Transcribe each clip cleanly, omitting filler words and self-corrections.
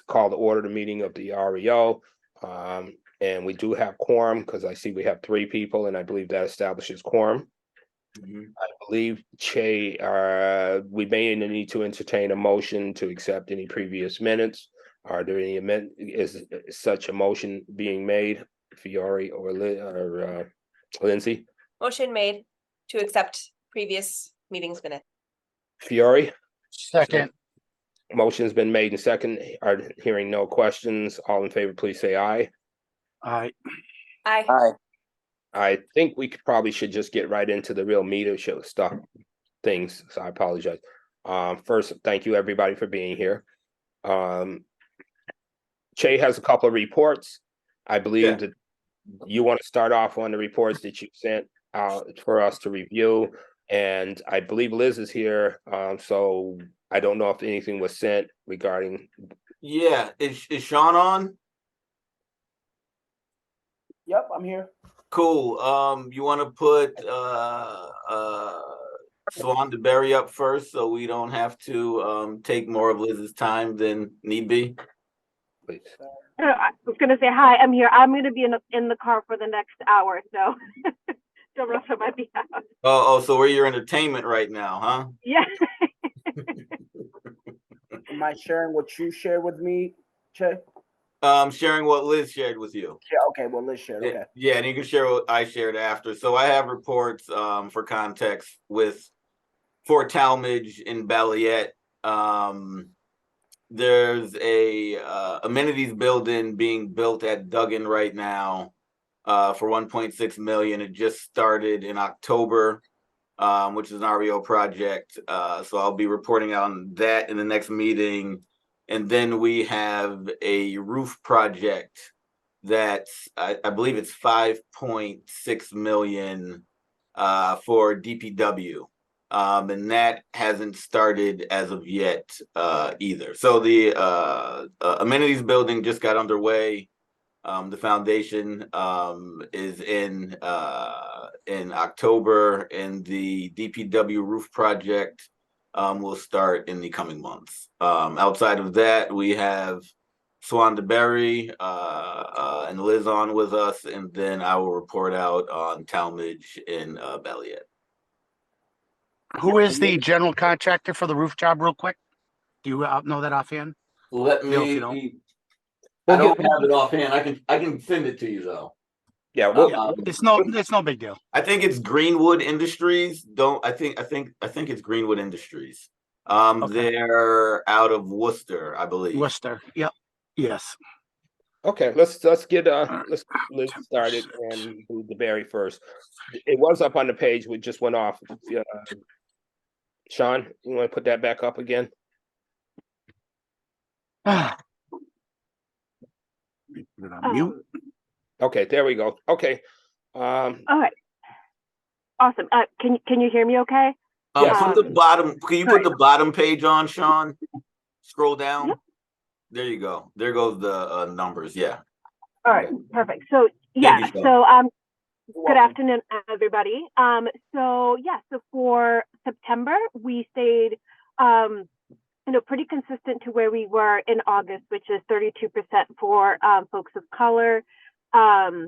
call to order the meeting of the REO. And we do have quorum because I see we have 3 people, and I believe that establishes quorum. I believe, Che, we may need to entertain a motion to accept any previous minutes. Are there any is such a motion being made, Fiore or Lindsay? Motion made to accept previous meetings minutes. Fiore? Second. Motion's been made and second. Are hearing no questions. All in favor, please say aye. Aye. Aye. Aye. I think we probably should just get right into the real meat of show stuff things. So I apologize. First, thank you everybody for being here. Che has a couple of reports. I believe that you want to start off on the reports that you sent out for us to review. And I believe Liz is here. So I don't know if anything was sent regarding. Yeah, is Sean on? Yep, I'm here. Cool. You want to put Swan DeBerry up first so we don't have to take more of Liz's time than need be? Please. I was going to say hi. I'm here. I'm going to be in the car for the next hour, so don't rush on my behalf. Oh, so we're your entertainment right now, huh? Yeah. Am I sharing what you shared with me, Che? Sharing what Liz shared with you. Yeah, okay, well, Liz shared, okay. Yeah, and you can share what I shared after. So I have reports for context with Fort Talmadge in Balliet. There's a amenities building being built at Duggan right now for $1.6 million. It just started in October, which is an REO project. So I'll be reporting on that in the next meeting. And then we have a roof project that's, I believe it's $5.6 million for DPW. And that hasn't started as of yet either. So the amenities building just got underway. The foundation is in October, and the DPW roof project will start in the coming months. Outside of that, we have Swan DeBerry and Liz on with us, and then I will report out on Talmadge in Balliet. Who is the general contractor for the roof job, real quick? Do you know that offhand? Let Bill, if me. you don't. I don't have it offhand. I can send it to you though. Yeah, It's no big deal. I think it's Greenwood Industries. I think it's Greenwood Industries. Okay. They're out of Worcester, I believe. Worcester. Yep. Yes. okay, let's get let's started and do the Berry first. It was up on the page, we just went off. Sean, you want to put that back up again? Put it on mute. Okay, there we go. Okay. All right. Awesome. Can you hear me okay? Put the bottom. Can you put the bottom page on, Sean? Scroll down. Yep. There you go. There goes the numbers. Yeah. All right. Perfect. So yeah. Thank you, So good afternoon, everybody. So for September, we stayed pretty consistent to where we were in August, which is 32% for folks of color, 5.6%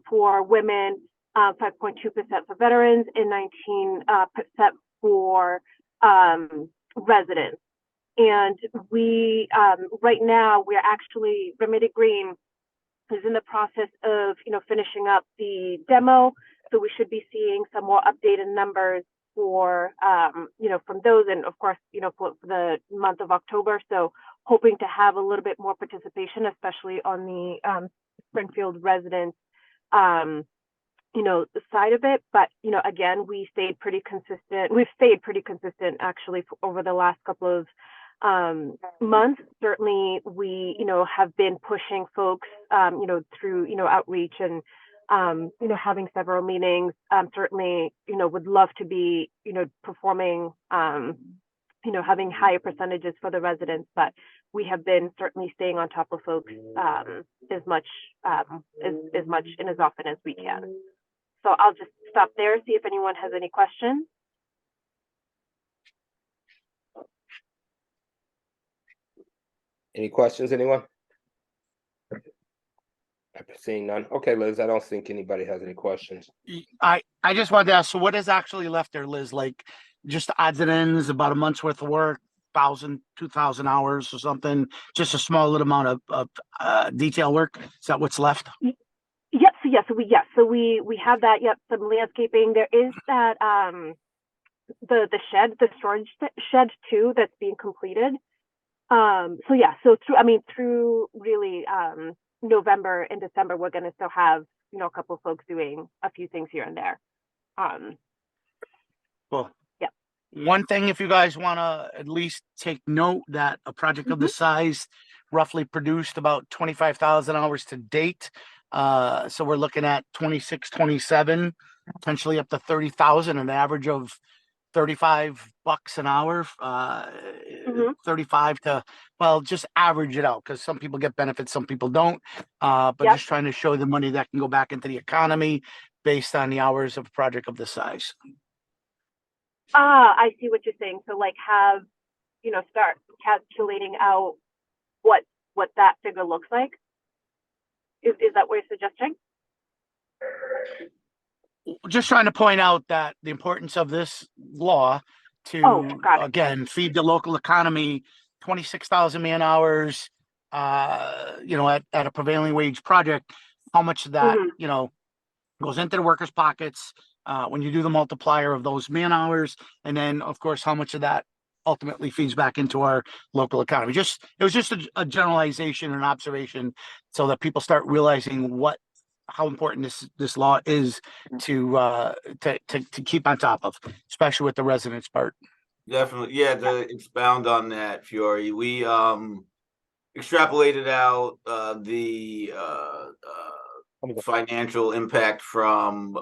for women, 5.2% for veterans, and 19% for residents. And we right now Remedy Green is in the process of finishing up the demo, so we should be seeing some more updated numbers for from those, and of course for the month of October. So hoping to have a little bit more participation, especially on the Springfield residents the side of it. But again, we've stayed pretty consistent actually over the last couple of months. Certainly we have been pushing folks through outreach and having several meetings. Certainly would love to be performing having higher percentages for the residents, but we have been certainly staying on top of folks as much and as often as we can. So I'll just stop there, see if anyone has any questions. Any questions, anyone? I'm seeing none. Okay, Liz, I don't think anybody has any questions. I just wanted to ask, so what is actually left there, Liz? Like just odds and ends, about a month's worth of work, 1,000, 2,000 hours or something, just a small little amount of detail work. Is that what's left? Yep. So we have that. Yep. Some landscaping. There is that the storage shed too that's being completed. So through really November and December, we're going to still have a couple of folks doing a few things here and there. Cool. Yeah. One thing, if you guys want to at least take note that a project of this size roughly produced about 25,000 hours to date. So we're looking at 26, 27, potentially up to 30,000, an average of $35 an hour, 35 to, well, just average it out because some people get benefits, some people don't. But Yep. just trying to show the money that can go back into the economy based on the hours of a project of this size. I see what you're saying. So like start calculating out what that figure looks like. Is that what you're suggesting? Just trying to point out that the importance of this law to, got it. again, feed the local economy, 26,000 man hours, at a prevailing wage project, how much of that, goes into the workers' pockets, when you do the multiplier of those man hours, and then of course, how much of that ultimately feeds back into our local economy. It was just a generalization and observation so that people start realizing how important this law is to keep on top of, especially with the residents part. Definitely. Yeah, to expound on that, Fiore, we extrapolated out the financial impact from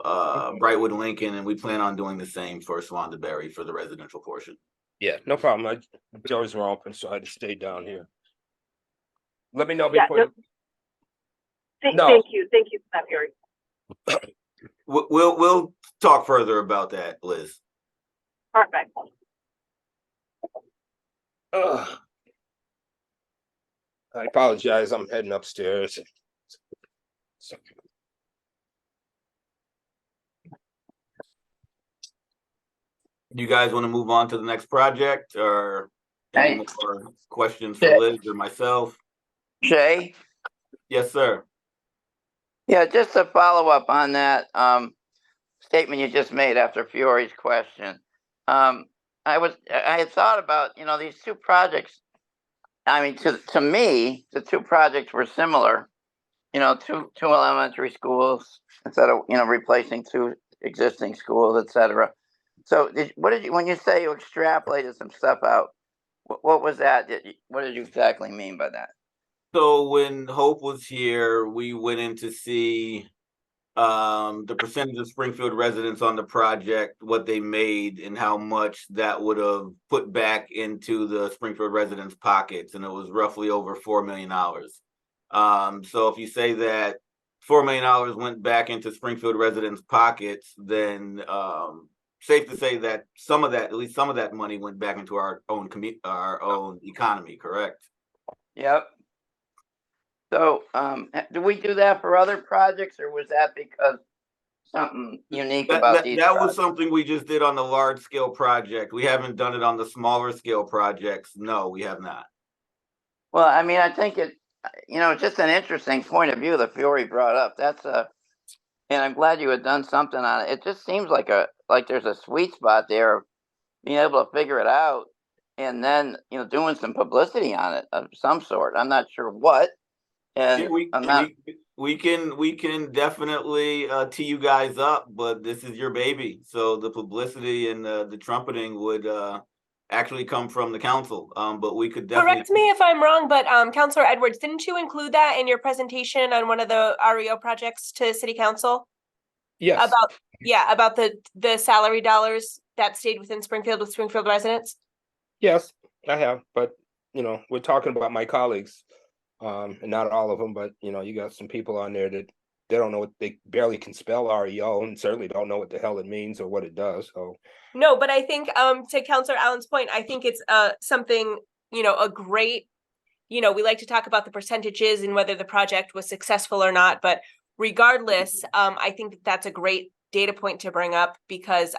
Brightwood Lincoln, and we plan on doing the same for Swandaberry for the residential portion. Yeah, no problem. Doors were open, so I had to stay down here. Let me know Yeah, before. No. Thank you for that, Fury. We'll talk further about that, Liz. Perfect. I apologize. I'm heading upstairs. You guys want to move on to the next project, or any more questions for Liz or myself? Jay? Yes, sir. Yeah, just to follow up on that statement you just made after Fiore's question. I had thought about, these two projects. I mean, to me, the two projects were similar. Two elementary schools instead of replacing two existing schools, etc. So, when you say you extrapolated some stuff out, what was that? What did you exactly mean by that? So when Hope was here, we went in to see the percentage of Springfield residents on the project, what they made, and how much that would have put back into the Springfield residents' pockets, and it was roughly over $4 million. So if you say that $4 million went back into Springfield residents' pockets, then safe to say that at least some of that money went back into our own economy, correct? Yep. So, do we do that for other projects, or was that because something unique about these? That was something we just did on the large scale project. We haven't done it on the smaller scale projects. No, we have not. Well, I mean, I think just an interesting point of view that Fiore brought up. And I'm glad you had done something on it. It just seems like there's a sweet spot there of being able to figure it out, and then doing some publicity on it of some sort. I'm not sure what. And yeah, we can definitely tee you guys up, but this is your baby, so the publicity and the trumpeting would actually come from the council. But we could definitely correct me if I'm wrong, but Councilor Edwards, didn't you include that in your presentation on one of the REO projects to City Council? Yes. About the salary dollars that stayed within Springfield with Springfield residents? Yes, I have, but we're talking about my colleagues. And not all of them, but you got some people on there that they don't know what, they barely can spell REO and certainly don't know what the hell it means or what it does. So no, but I think to Councilor Allen's point, I think it's something, a great, we like to talk about the percentages and whether the project was successful or not, but regardless, I think that's a great data point to bring up because,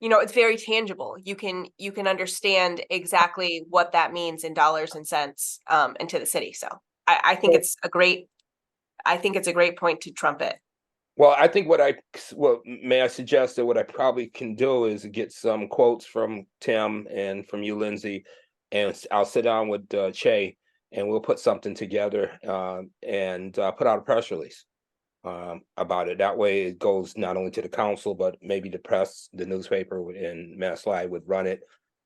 it's very tangible. You can understand exactly what that means in dollars and cents, and to the city. So I think it's a great point to trumpet. Well, I think may I suggest that what I probably can do is get some quotes from Tim and from you, Lindsay, and I'll sit down with Che, and we'll put something together and put out a press release about it. That way it goes not only to the council, but maybe the press, the newspaper and Mass Live would run it.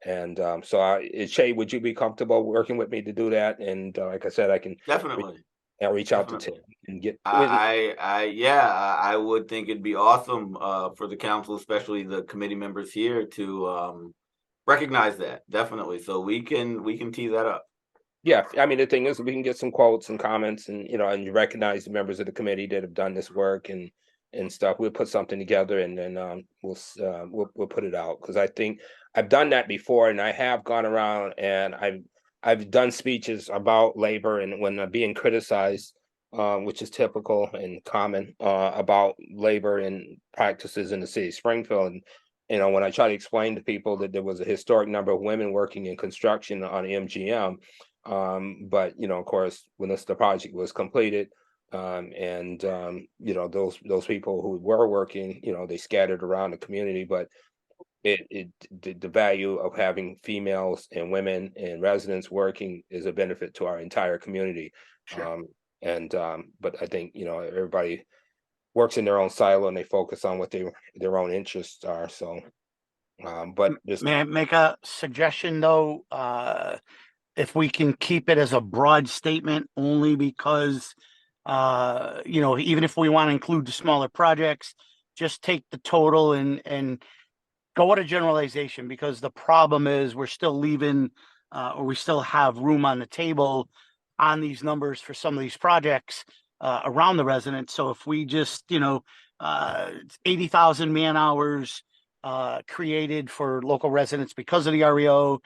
And Che, would you be comfortable working with me to do that? And like I said, I can Definitely. I'll reach out to Tim and get. I would think it'd be awesome for the council, especially the committee members here, to recognize that. Definitely. So we can tee that up. Yeah, I mean, the thing is, we can get some quotes and comments, and and recognize the members of the committee that have done this work and stuff. We'll put something together, and then we'll put it out, because I think I've done that before, and I have gone around and I've done speeches about labor and when I'm being criticized, which is typical and common about labor and practices in the city of Springfield. And when I try to explain to people that there was a historic number of women working in construction on MGM, but of course, when the project was completed, and those people who were working, they scattered around the community, but the value of having females and women and residents working is a benefit to our entire community. Sure. But I think everybody works in their own silo and they focus on what their own interests are. So but just May I make a suggestion though? If we can keep it as a broad statement, only because even if we want to include the smaller projects, just take the total and go with a generalization, because the problem is we're still leaving or we still have room on the table on these numbers for some of these projects around the residents. So if we just 80,000 man hours created for local residents because of the REO,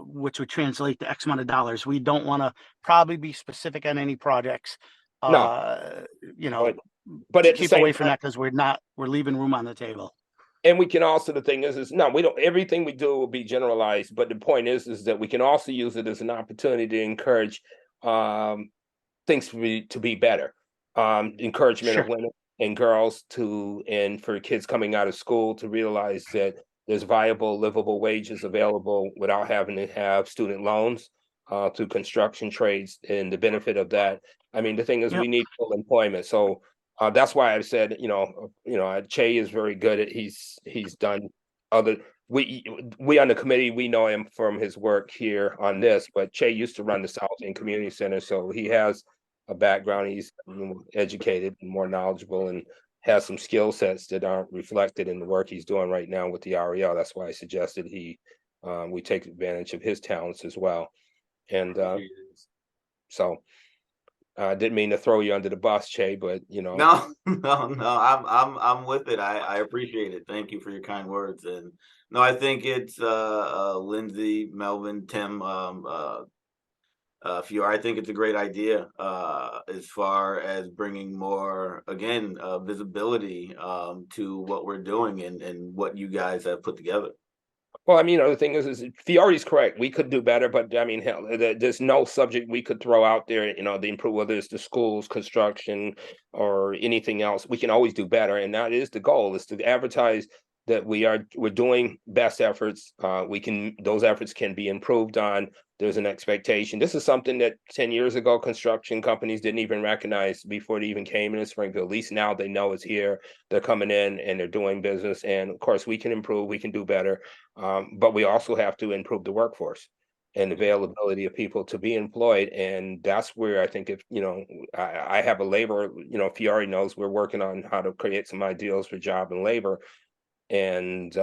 which would translate to X amount of dollars. We don't want to probably be specific on any projects. No. But to at the keep same away from time, that, because we're leaving room on the table. and we can also, the thing is no, we don't, everything we do will be generalized, but the point is that we can also use it as an opportunity to encourage things to be better. Encouragement Sure. of women and girls and for kids coming out of school to realize that there's viable, livable wages available without having to have student loans through construction trades, and the benefit of that. I mean, the thing is, Yep. we need full employment. So that's why I've said, Che is very good at, he's done other, we on the committee, we know him from his work here on this, but Che used to run the South End Community Center. So he has a background, he's educated and more knowledgeable and has some skill sets that aren't reflected in the work he's doing right now with the REO. That's why I suggested we take advantage of his talents as well. And so I didn't mean to throw you under the bus, Che, but No, I'm with it. I appreciate it. Thank you for your kind words. And no, I think it's Lindsay, Melvin, Tim, Fiore. I think it's a great idea as far as bringing more, again, visibility to what we're doing and what you guys have put together. Well, I mean, the thing is Fiore's correct. We could do better, but I mean, hell, there's no subject we could throw out there, the improve, whether it's the schools, construction, or anything else. We can always do better, and that is the goal: is to advertise that we're doing best efforts. Those efforts can be improved on. There's an expectation. This is something that 10 years ago, construction companies didn't even recognize before it even came into Springfield. At least now they know it's here. They're coming in and they're doing business. And of course, we can improve, we can do better. But we also have to improve the workforce and availability of people to be employed. And that's where I think I have a labor, Fiore knows we're working on how to create some ideals for job and labor. And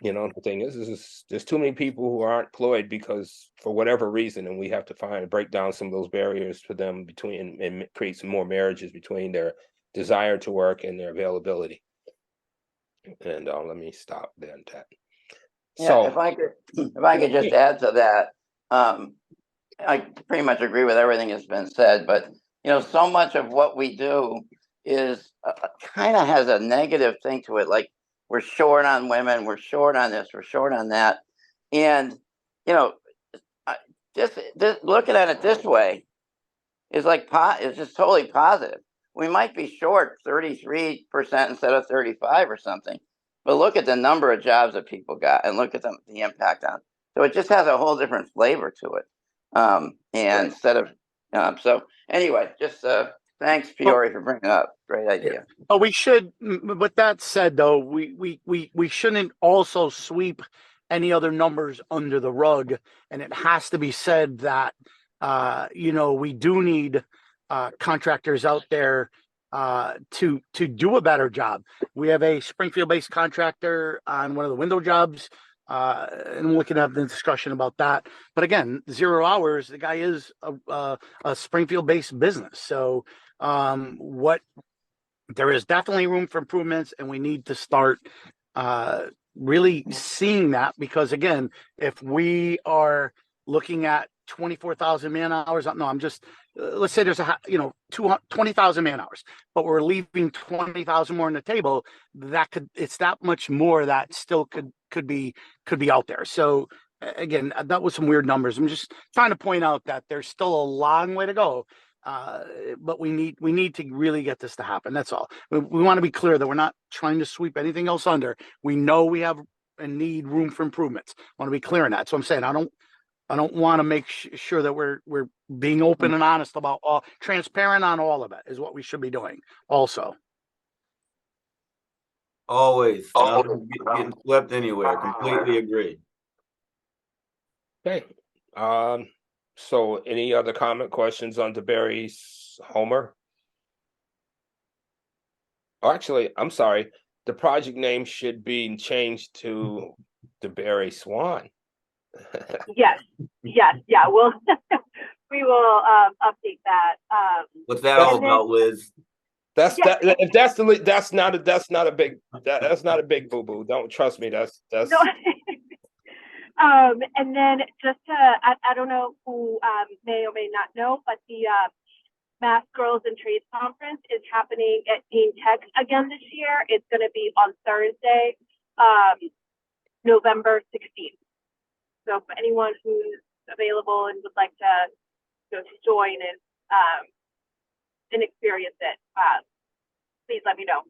the thing is there's too many people who aren't employed because for whatever reason, and we have to break down some of those barriers for them and create some more marriages between their desire to work and their availability. And let me stop there. Yeah, if I could just add to that, I pretty much agree with everything that's been said, but so much of what we do is kind of has a negative thing to it. Like we're short on women, we're short on this, we're short on that, and just looking at it this way is like it's just totally positive. We might be short 33% instead of 35 or something, but look at the number of jobs that people got and look at the impact on. So it just has a whole different flavor to it. And Right. instead of so anyway, just thanks Fiore for bringing it up. Great idea. But we should, with that said, though, we shouldn't also sweep any other numbers under the rug. And it has to be said that, we do need contractors out there to do a better job. We have a Springfield-based contractor on one of the window jobs. And we can have the discussion about that. But again, 0 hours, the guy is a Springfield-based business. So there is definitely room for improvements, and we need to start really seeing that, because again, if we are looking at 24,000 man hours, no, I'm just, let's say there's 20,000 man hours, but we're leaving 20,000 more on the table, it's that much more that still could be out there. So again, that was some weird numbers. I'm just trying to point out that there's still a long way to go. But we need to really get this to happen. That's all. We want to be clear that we're not trying to sweep anything else under. We know we have and need room for improvements. I want to be clear on that. So I'm saying I don't want to make sure that we're being open and honest about transparent on all of it is what we should be doing also. Always. Nothing getting swept anywhere. Completely agree. Okay. So any other questions on DeBerry's Homer? Oh, actually, I'm sorry. The project name should be changed to DeBerry Swan. Yes, yeah, we'll we will update that. What's that all about, Liz? That's not a big boo-boo. Don't trust me. That's no. And then just I don't know who may or may not know, but the Mass Girls and Trades Conference is happening at Dean Tech again this year. It's going to be on Thursday, November 16th. So for anyone who's available and would like to join and experience it, please let me know.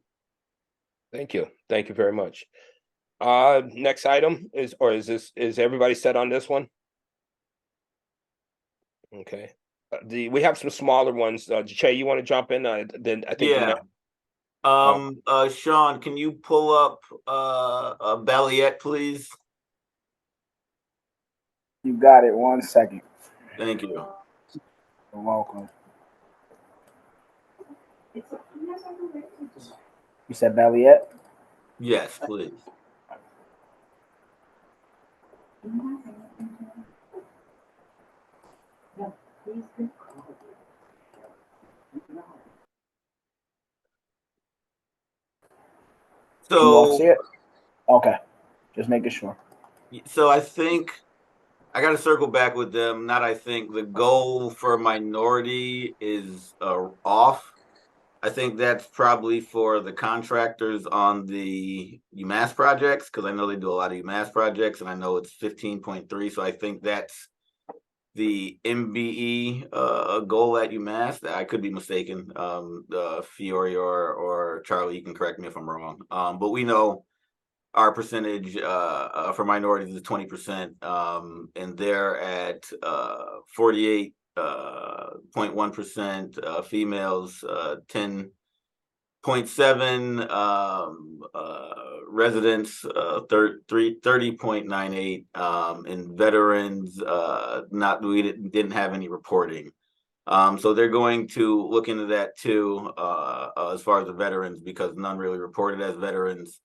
Thank you very much. Next item is everybody set on this one? Okay. We have some smaller ones. Che, you want to jump in? Then I think. Yeah. Sean, can you pull up Balliet, please? You got it. 1 second. Thank you. You're welcome. You said Balliet? Yes, please. So, okay, just making sure. So I think I got to circle back with them. I think the goal for minority is off. I think that's probably for the contractors on the UMass projects, because I know they do a lot of UMass projects, and I know it's 15.3. So I think that's the MBE goal at UMass. I could be mistaken. Fiore or Charlie, you can correct me if I'm wrong. But we know our percentage for minorities is 20%, and they're at 48.1%, females 10.7, residents 30.98, and veterans we didn't have any reporting. So they're going to look into that too, as far as the veterans, because none really reported as veterans.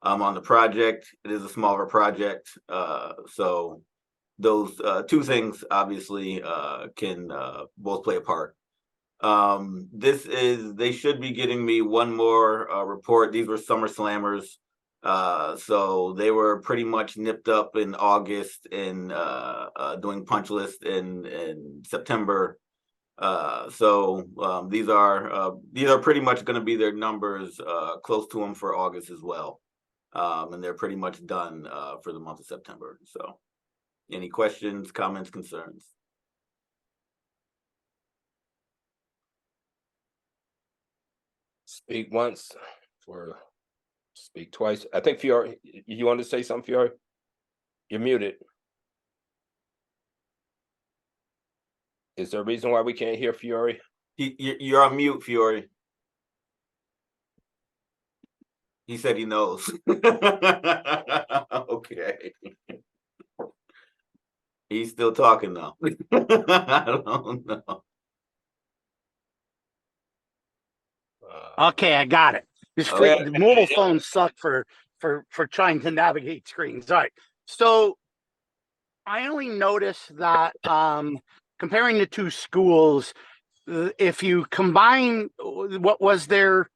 On the project, it is a smaller project, so those two things obviously can both play a part. They should be getting me one more report. These were Summer Slammers. So they were pretty much nipped up in August and doing punch list in September. So these are pretty much going to be their numbers close to them for August as well. And they're pretty much done for the month of September. So any questions, comments, concerns? Speak once or speak twice. I think Fiore, you want to say something, Fiore? You're muted. Is there a reason why we can't hear Fiore? You're on mute, Fiore. He said he knows. Okay. He's still talking though. I don't know. Okay, I got it. This Okay. the mobile phones suck for trying to navigate screens. All right. So I only noticed that comparing the two schools, if you combine what was there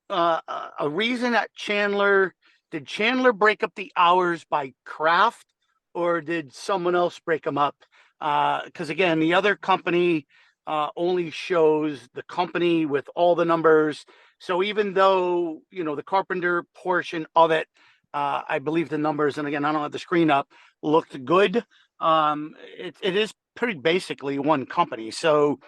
a reason at Chandler, did Chandler break up the hours by craft or did someone else break them up? Because again, the other company only shows the company with all the numbers. So even though, you know, the carpenter portion of it, I believe the numbers, and again, I don't have the screen up, looked good. It is pretty basically one company. So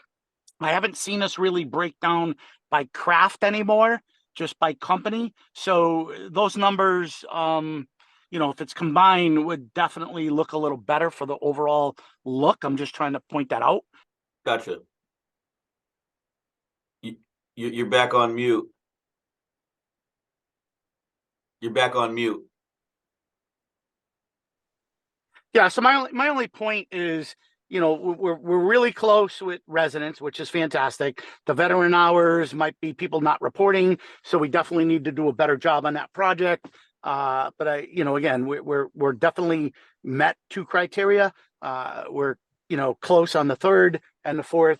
I haven't seen us really break down by craft anymore, just by company. So those numbers, you know, if it's combined, would definitely look a little better for the overall look. I'm just trying to point that out. Gotcha. You're back on mute. You're back on mute. Yeah. So my only point is, you know, we're really close with residents, which is fantastic. The veteran hours might be people not reporting, so we definitely need to do a better job on that project. But you know, again, we're definitely met two criteria. We're, you know, close on the third, and the fourth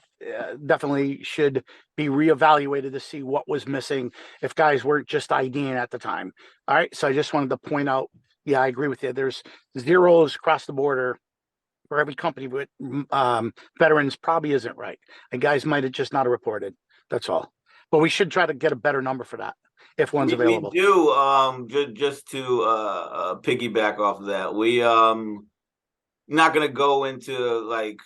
definitely should be reevaluated to see what was missing if guys weren't just IDing at the time. All right, so I just wanted to point out. Yeah, I agree with you. There's zeros across the border for every company with veterans probably isn't right. And guys might have just not reported. That's all. But we should try to get a better number for that if one's available. We do just to piggyback off of that. We not gonna go into like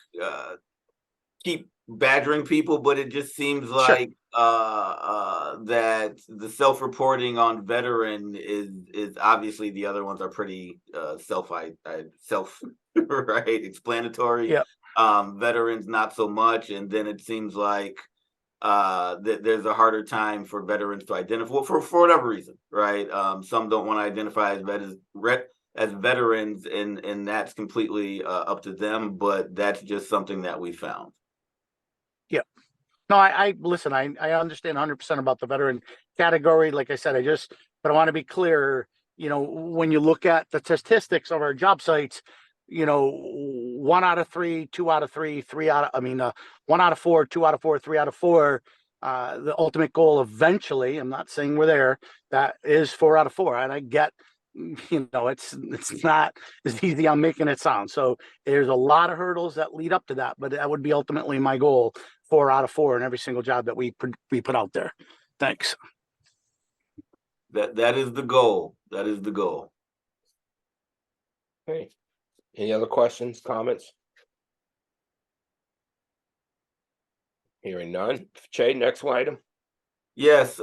keep badgering people, but it just seems like that the self-reporting on veteran is obviously the other ones are pretty self right explanatory. Yep. Veterans not so much, and then it seems like that there's a harder time for veterans to identify for whatever reason, right? Some don't want to identify as veterans, and that's completely up to them, but that's just something that we found. No, I listen, I understand 100% about the veteran category. Like I said, but I want to be clear, you know, when you look at the statistics of our job sites, you know, 1 out of 3, 2 out of 3, 1 out of 4, 2 out of 4, 3 out of 4. The ultimate goal eventually, I'm not saying we're there, that is 4 out of 4. And I get, you know, it's not as easy I'm making it sound. So there's a lot of hurdles that lead up to that, but that would be ultimately my goal. 4 out of 4 in every single job that we put out there. Thanks. That is the goal. That is the goal. Okay. Any other questions, comments? Hearing none. Jay, next item. Yes,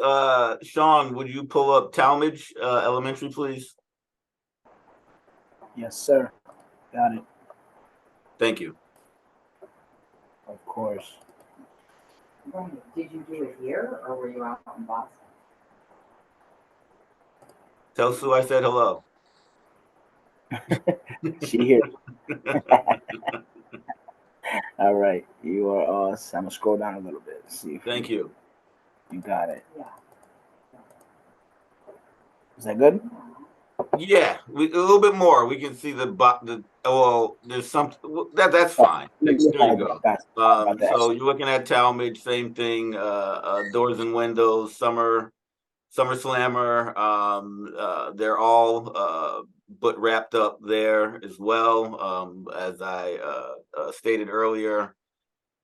Sean, would you pull up Talmadge Elementary, please? Yes, sir. Got it. Thank you. Of course. Did you do it here or were you out in Boston? Tell Sue I said hello. She here. All right. You are us. I'm gonna scroll down a little bit. See. Thank you. You got it. Yeah. Is that good? Yeah, a little bit more. We can see there's something that's fine. There you go. So you're looking at Talmadge, same thing. Doors and windows, summer Summer Slammer, they're all but wrapped up there as well. As I stated earlier,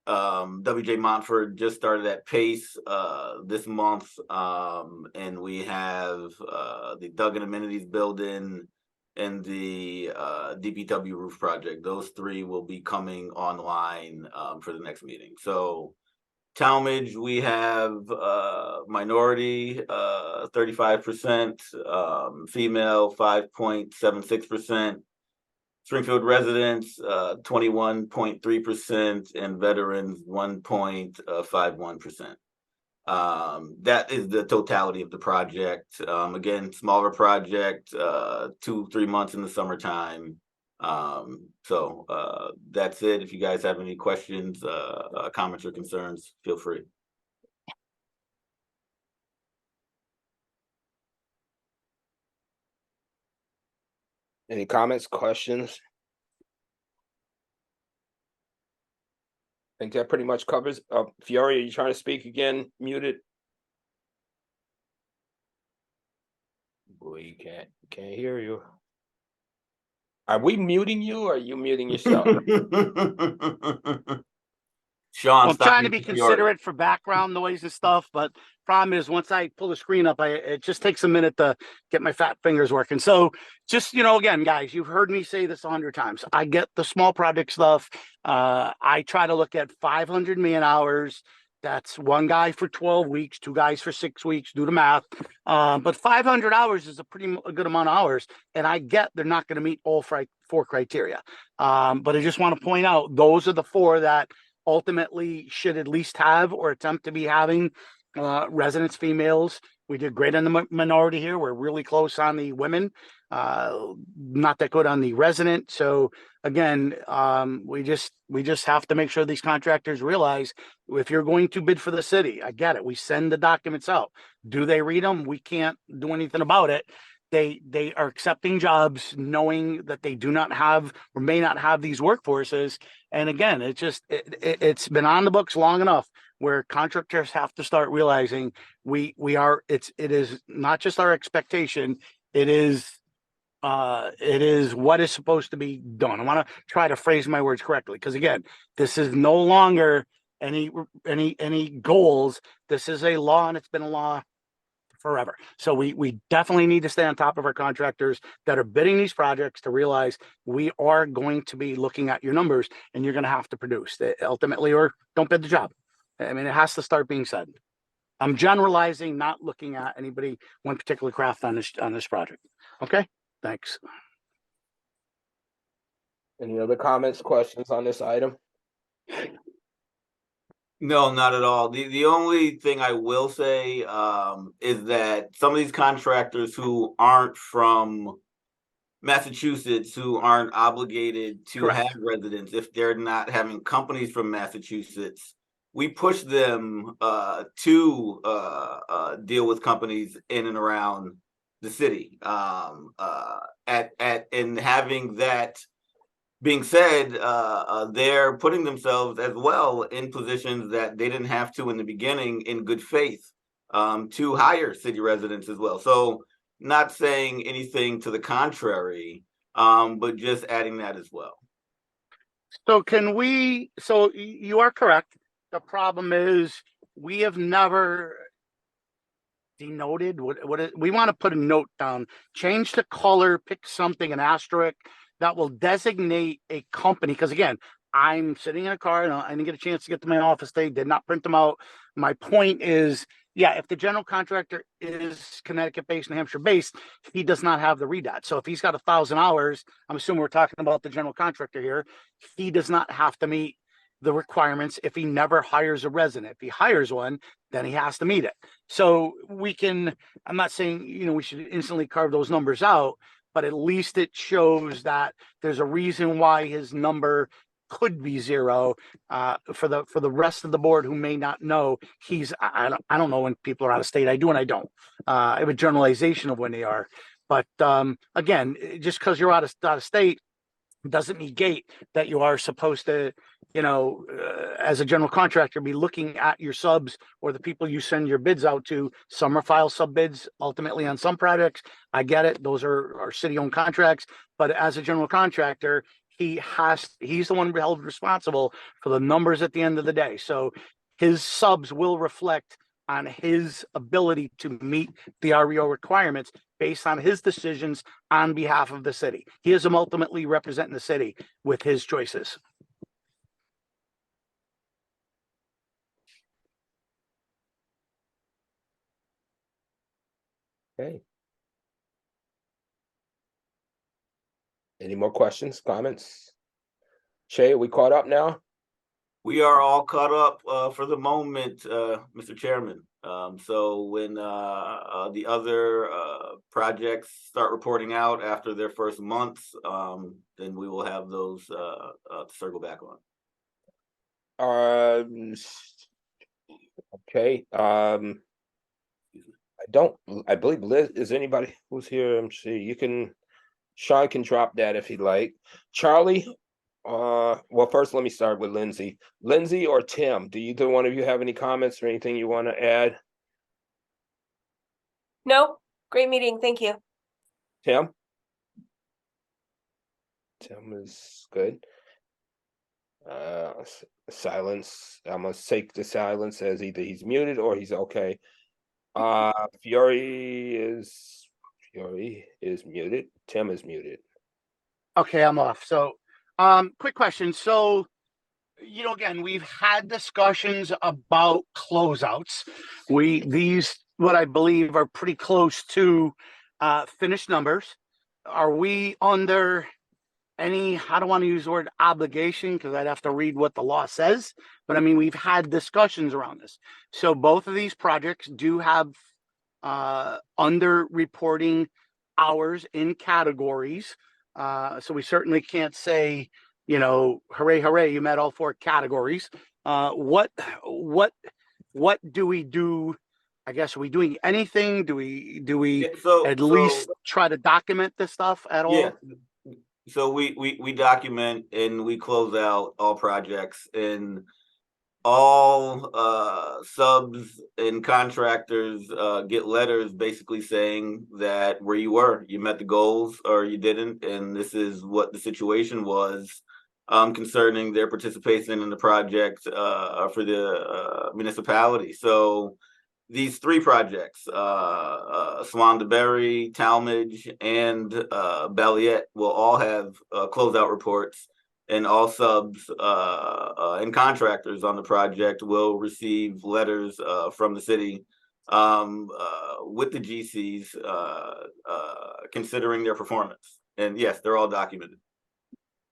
WJ Montford just started at Pace this month, and we have the Duggan Amenities Building and the DPW roof project. Those three will be coming online for the next meeting. So Talmadge, we have minority 35%, female 5.76%, Springfield residents 21.3%, and veterans 1.51%. That is the totality of the project. Again, smaller project, 2-3 months in the summertime. So that's it. If you guys have any questions, comments, or concerns, feel free. Any comments, questions? I think that pretty much covers. Fiore, are you trying to speak again? Muted. We can't hear you. Are we muting you or are you muting yourself? Sean, I'm stop trying to be muting Fiore. considerate for background noise and stuff, but problem is once I pull the screen up, it just takes a minute to get my fat fingers working. So just, again, guys, you've heard me say this 100 times. I get the small project stuff. I try to look at 500 man hours. That's one guy for 12 weeks, two guys for 6 weeks, do the math. But 500 hours is a good amount of hours. And I get they're not going to meet all 4 criteria. But I just want to point out, those are the 4 that ultimately should at least have or attempt to be having residents, females. We did great on the minority here. We're really close on the women, not that good on the resident. So again, we just have to make sure these contractors realize if you're going to bid for the city, I get it. We send the documents out. Do they read them? We can't do anything about it. They are accepting jobs knowing that they do not have or may not have these workforces. And again, it's been on the books long enough where contractors have to start realizing it is not just our expectation, it is what is supposed to be done. I want to try to phrase my words correctly, because again, this is no longer any goals. This is a law, and it's been a law forever. So we definitely need to stay on top of our contractors that are bidding these projects to realize we are going to be looking at your numbers and you're going to have to produce ultimately, or don't bid the job. I mean, it has to start being said. I'm generalizing, not looking at anybody, one particular craft on this project. Okay, thanks. Any other comments, questions on this item? No, not at all. The only thing I will say is that some of these contractors who aren't from Massachusetts, who aren't obligated to Correct. have residents, if they're not having companies from Massachusetts, we push them to deal with companies in and around the city. And having that being said, they're putting themselves as well in positions that they didn't have to in the beginning in good faith to hire city residents as well. So not saying anything to the contrary, but just adding that as well. So so you are correct. The problem is we have never denoted we want to put a note down, change the color, pick something, an asterisk that will designate a company. Because again, I'm sitting in a car and I didn't get a chance to get to my office today, did not print them out. My point is, yeah, if the general contractor is Connecticut based, New Hampshire based, he does not have the REDAT. So if he's got 1,000 hours, I'm assuming we're talking about the general contractor here, he does not have to meet the requirements if he never hires a resident. If he hires one, then he has to meet it. So I'm not saying, we should instantly carve those numbers out, but at least it shows that there's a reason why his number could be 0. For the rest of the board who may not know, I don't know when people are out of state. I do and I don't. I have a generalization of when they are. But again, just because you're out of state doesn't negate that you are supposed to, as a general contractor, be looking at your subs or the people you send your bids out to. Some are file sub bids ultimately on some projects. I get it. Those are city-owned contracts. But as a general contractor, he's the one held responsible for the numbers at the end of the day. So his subs will reflect on his ability to meet the REO requirements based on his decisions on behalf of the city. He is ultimately representing the city with his choices. Okay. Any more questions, comments? Shay, are we caught up now? We are all caught up for the moment, Mr. Chairman. So when the other projects start reporting out after their first months, then we will have those to circle back on. Okay. I believe Liz, is anybody who's here? Sean can drop that if he'd like. Charlie, well, first let me start with Lindsay. Lindsay or Tim, do either one of you have any comments or anything you want to add? No, great meeting. Thank you. Tim? Tim is good. Silence. I'm gonna take the silence as either he's muted or he's okay. Fury is muted. Tim is muted. Okay, I'm off. So, quick question. So, again, we've had discussions about closeouts. These, what I believe, are pretty close to finished numbers. Are we under any, I don't want to use the word obligation because I'd have to read what the law says, but I mean, we've had discussions around this. So both of these projects do have under reporting hours in categories. So we certainly can't say, hooray, hooray, you met all 4 categories. What do we do? I guess, are we doing anything? Do we at least try to document this stuff at all? Yeah. So we document and we close out all projects, and all subs and contractors get letters basically saying that where you were, you met the goals or you didn't, and this is what the situation was concerning their participation in the project for the municipality. So these 3 projects, Swandaberry, Talmadge, and Balliet, will all have closeout reports, and all subs and contractors on the project will receive letters from the city with the GCs considering their performance. And yes, they're all documented.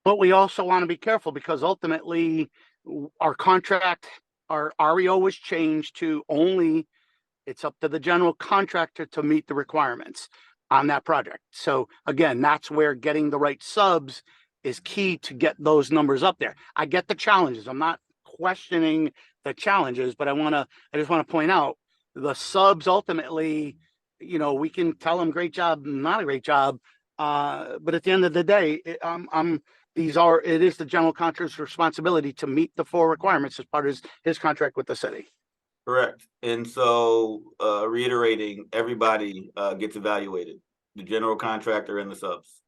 But we also want to be careful because ultimately our REO was changed to only, it's up to the general contractor to meet the requirements on that project. So again, that's where getting the right subs is key to get those numbers up there. I get the challenges. I'm not questioning the challenges, but I just want to point out the subs ultimately, we can tell them great job, not a great job. But at the end of the day, it is the general contractor's responsibility to meet the 4 requirements as part of his contract with the city. Correct. And so reiterating, everybody gets evaluated, the general contractor and the subs.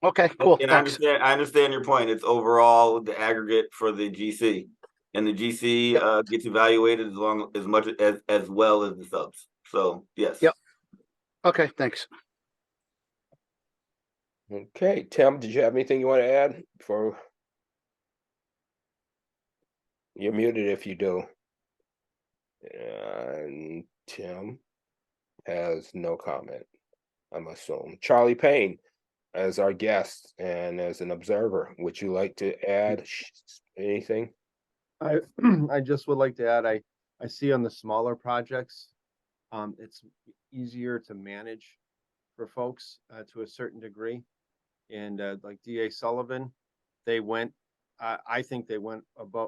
Okay, cool. And Thanks. I understand your point. It's overall the aggregate for the GC, and the GC gets evaluated as much as well as the subs. So yes. Yep. Okay, thanks. Okay, Tim, did you have anything you want to add? You're muted if you do. And Tim has no comment, I'm assuming. Charlie Payne, as our guest and as an observer, would you like to add anything? I just would like to add, I see on the smaller projects, it's easier to manage for folks to a certain degree. And like DA Sullivan, I think they went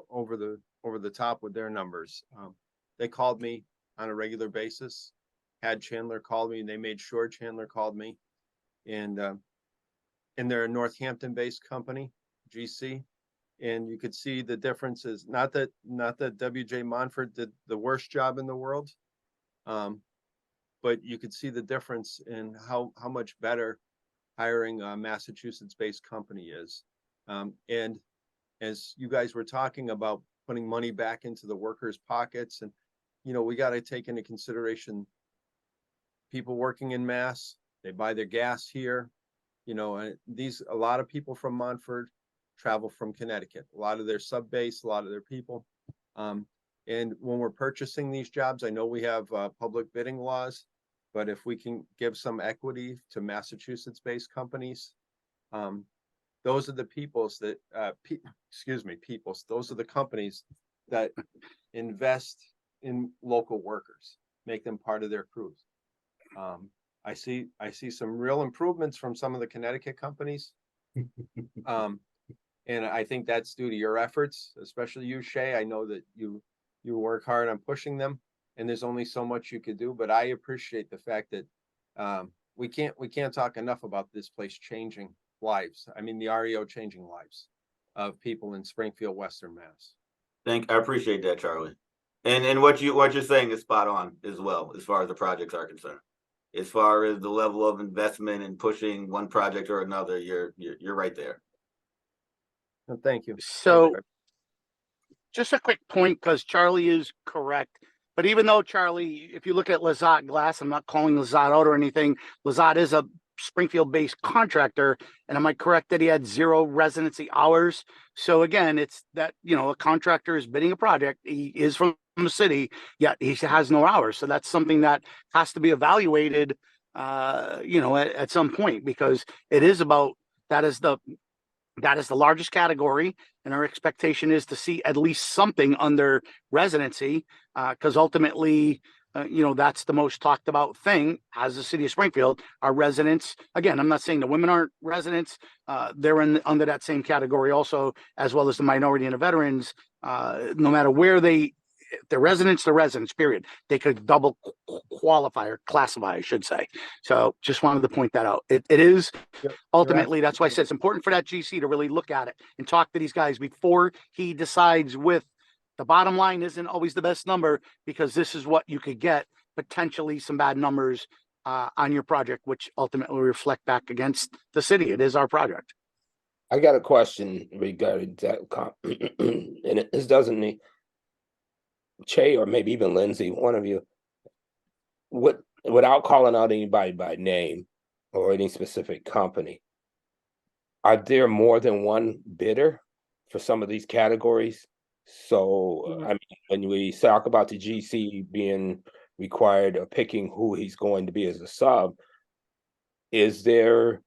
over the top with their numbers. They called me on a regular basis, had Chandler call me, and they made sure Chandler called me. And they're a Northampton-based company, GC, And you could see the differences. Not that WJ Monfort did the worst job in the world, but you could see the difference in how much better hiring a Massachusetts-based company is. And as you guys were talking about putting money back into the workers' pockets, and we got to take into consideration people working in Mass. They buy their gas here. And a lot of people from Montford travel from Connecticut. A lot of their sub base, a lot of their people. And when we're purchasing these jobs, I know we have public bidding laws, but if we can give some equity to Massachusetts-based companies, those are the peoples that, those are the companies that invest in local workers, make them part of their crews. I see some real improvements from some of the Connecticut companies. And I think that's due to your efforts, especially you, Shay. I know that you work hard on pushing them, and there's only so much you could do, but I appreciate the fact that we can't talk enough about this place changing lives. I mean, the REO changing lives of people in Springfield, Western Mass. I appreciate that, Charlie. And what you're saying is spot on as well, as far as the projects are concerned. As far as the level of investment and pushing one project or another, you're right there. Well, thank you. So just a quick point, because Charlie is correct. But even though, Charlie, if you look at Lazat Glass, I'm not calling Lazat out or anything. Lazat is a Springfield-based contractor. And am I correct that he had 0 residency hours? So again, it's that, a contractor is bidding a project. He is from the city, yet he has no hours. So that's something that has to be evaluated, at some point, because it is about, that is the largest category, and our expectation is to see at least something under residency, because ultimately, that's the most talked about thing as the city of Springfield. Our residents, again, I'm not saying the women aren't residents, they're under that same category also, as well as the minority and the veterans. No matter where they're residents, period. They could double qualify or classify, I should say. So just wanted to point that out. It is ultimately, that's why I said it's important for that GC to really look at it and talk to these guys before he decides. With the bottom line isn't always the best number, because this is what you could get, potentially some bad numbers on your project, which ultimately reflect back against the city. It is our project. I got a question regarding that, and this doesn't need Che or maybe even Lindsay, one of you, without calling out anybody by name or any specific company, are there more than one bidder for some of these categories? So, I mean, when we talk about the GC being required of picking who he's going to be as a sub, is there,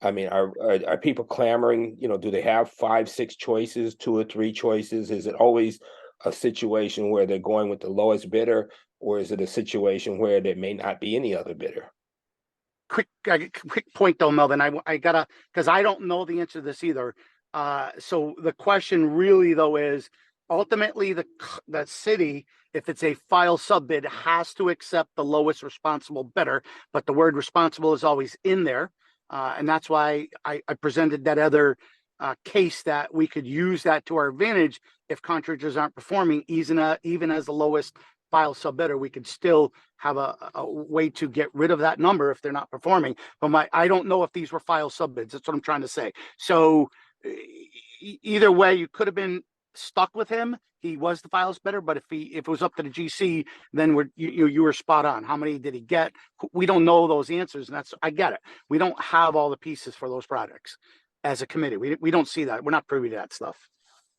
I mean, are people clamoring, do they have 5, 6 choices, 2 or 3 choices? Is it always a situation where they're going with the lowest bidder, or is it a situation where there may not be any other bidder? Quick point though, Melvin. I gotta, because I don't know the answer to this either. So the question really though is, ultimately the city, if it's a file sub bid, has to accept the lowest responsible bidder, but the word responsible is always in there. And that's why I presented that other case, that we could use that to our advantage. If contractors aren't performing, even as the lowest file sub bidder, we could still have a way to get rid of that number if they're not performing. But I don't know if these were file sub bids. That's what I'm trying to say. So either way, you could have been stuck with him. He was the files bidder, but if it was up to the GC, then you were spot on. How many did he get? We don't know those answers, and I get it. We don't have all the pieces for those projects as a committee. We don't see that. We're not privy to that stuff.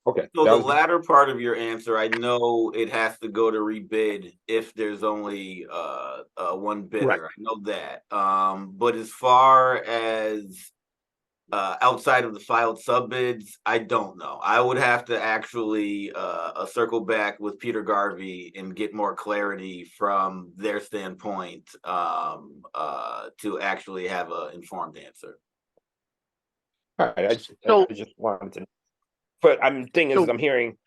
Okay. So the latter part of your answer, I know it has to go to rebid if there's only one bidder. Right. I know that. But as far as outside of the filed sub bids, I don't know. I would have to actually circle back with Peter Garvey and get more clarity from their standpoint to actually have an informed answer. All right. I just wanted to. But I'm hearing,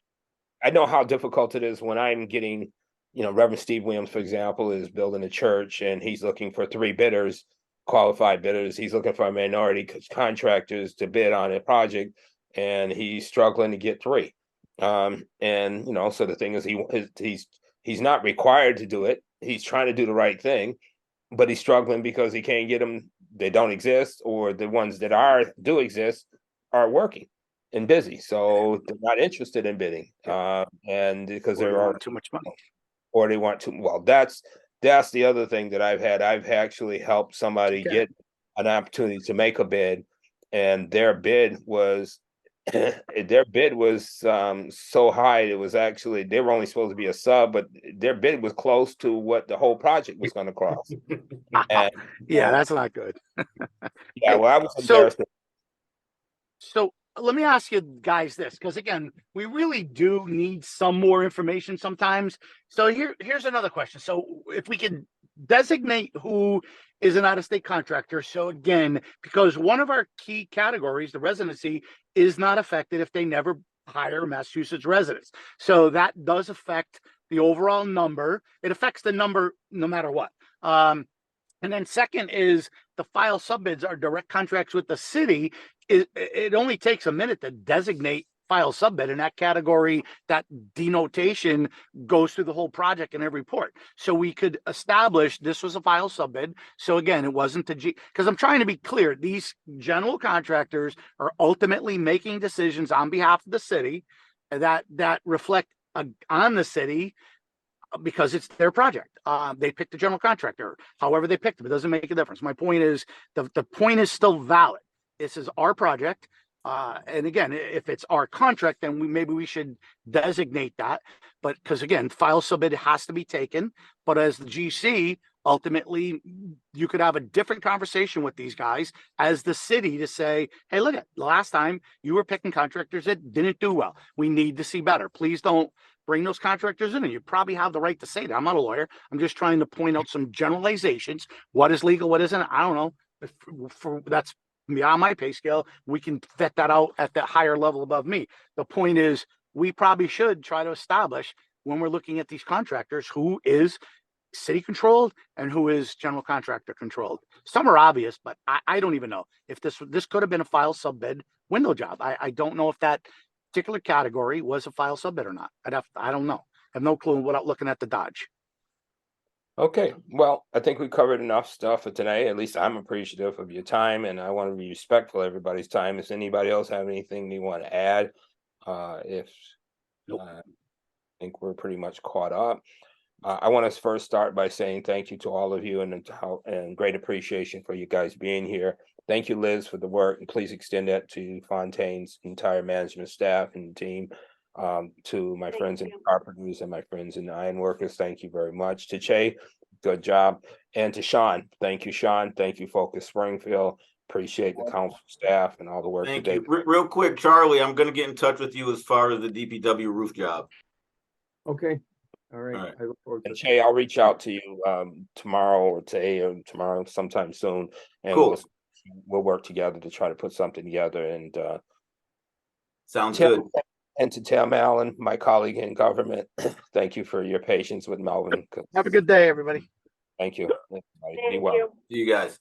I know how difficult it is when I'm getting, Reverend Steve Williams, for example, is building a church and he's looking for 3 bidders, qualified bidders. He's looking for minority contractors to bid on a project. and he's struggling to get 3. And you know, so the thing is, he's not required to do it. He's trying to do the right thing, but he's struggling because he can't get them. They don't exist, or the ones that do exist are working and busy, so they're not interested in bidding. And because Or there they are want too much money. or they want to. Well, that's the other thing that I've had. I've actually helped somebody Okay. get an opportunity to make a bid, and their bid was so high. It was actually, they were only supposed to be a sub, but their bid was close to what the whole project was going to cost. And Yeah, that's not good. yeah, Hey, well, I was so- embarrassed. So let me ask you guys this, because again, we really do need some more information sometimes. So here's another question. So if we can designate who is an out-of-state contractor. So again, because one of our key categories, the residency, is not affected if they never hire Massachusetts residents. So that does affect the overall number. It affects the number no matter what. And then second is the file subbids are direct contracts with the city. It only takes a minute to designate file subbid in that category. That denotation goes through the whole project in every report. So we could establish this was a file subbid. So again, it wasn't the because I'm trying to be clear. These general contractors are ultimately making decisions on behalf of the city that reflect on the city, because it's their project. They picked the general contractor, however they picked them. It doesn't make a difference. My point is, the point is still valid. This is our project. And again, if it's our contract, then maybe we should designate that. But because again, file submit has to be taken. But as the GC, ultimately, you could have a different conversation with these guys as the city to say, hey, look at last time you were picking contractors that didn't do well. We need to see better. Please don't bring those contractors in, and you probably have the right to say that. I'm not a lawyer. I'm just trying to point out some generalizations. What is legal? What isn't? I don't know. That's beyond my pay scale. We can vet that out at the higher level above me. The point is, we probably should try to establish when we're looking at these contractors who is city controlled and who is general contractor controlled. Some are obvious, but I don't even know if this could have been a file subbid window job. I don't know if that particular category was a file subbid or not. I don't know. I have no clue without looking at the Dodge. Okay, well, I think we covered enough stuff for today. At least I'm appreciative of your time, and I want to be respectful of everybody's time. Does anybody else have anything they want to add? If Nope. I think we're pretty much caught up. I want to first start by saying thank you to all of you, and great appreciation for you guys being here. Thank you, Liz, for the work, and please extend that to Fontaine's entire management staff and team. To my friends in carpenters and my friends in the ironworkers, thank you very much. To Che, good job. And to Sean, thank you, Sean. Thank you, Focus Springfield. Appreciate the council staff and all the work Thank that they you. Real quick, Charlie, I'm going to get in touch with you as far as the DPW roof job. Okay, all right. All right. I look forward to And it. Che, I'll reach out to you tomorrow or today or tomorrow sometime soon, and Cool. we'll work together to try to put something together. And Sounds Tim, good. and to Tim Allen, my colleague in government, thank you for your patience with Melvin. Have a good day, everybody. Thank you. Be Thank well. you. See you guys.